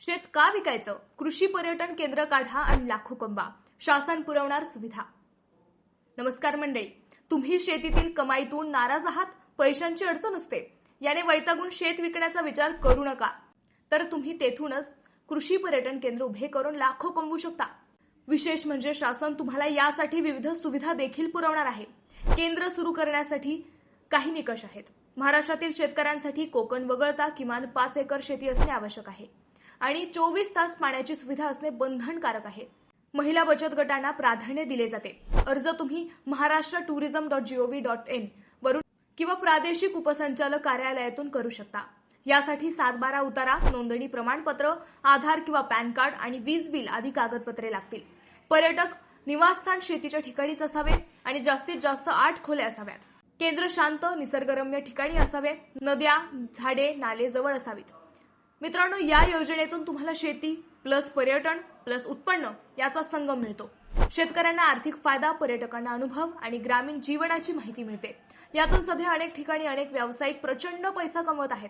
शेत का विकायचं? कृषी पर्यटन केंद्र काढा आणि लाखो कमवा. शासन पुरवणार सुविधा. नमस्कार मंडळी, तुम्ही शेतीतील कमाईतून नाराज आहात? पैशांची अडचण असते, याने वैतागून शेत विकण्याचा विचार करू नका. तर तुम्ही तेथूनच कृषी पर्यटन केंद्र उभे करून लाखो कमवू शकता. विशेष म्हणजे शासन तुम्हाला यासाठी विविध सुविधा देखील पुरवणार आहे. केंद्र सुरू करण्यासाठी काही निकष आहेत. महाराष्ट्रातील शेतकऱ्यांसाठी कोकण वगळता किमान 5 एकर शेती असणे आवश्यक आहे आणि 24 तास पाण्याची सुविधा असणे बंधनकारक आहे. महिला बचत गटांना प्राधान्य दिले जाते. अर्ज तुम्ही maharashtra.tourism.gov.in वरून किंवा प्रादेशिक उपसंचालक कार्यालयातून करू शकता. यासाठी 7/12 उतारा, नोंदणी प्रमाणपत्र, आधार किंवा पॅन कार्ड आणि वीज बिल आदी कागदपत्रे लागतील. पर्यटक निवासस्थान शेतीच्या ठिकाणीच असावे आणि जास्तीत जास्त 8 खोल्या असाव्यात. केंद्र शांत, निसर्गरम्य ठिकाणी असावे. नद्या, झाडे, नाले जवळ असावीत. मित्रांनो, या योजनेतून तुम्हाला शेती प्लस पर्यटन प्लस उत्पन्न याचा संगम मिळतो. शेतकऱ्यांना आर्थिक फायदा, पर्यटकांना अनुभव आणि ग्रामीण जीवनाची माहिती मिळते. यातून सध्या अनेक ठिकाणी अनेक व्यावसायिक प्रचंड पैसा कमवत आहेत.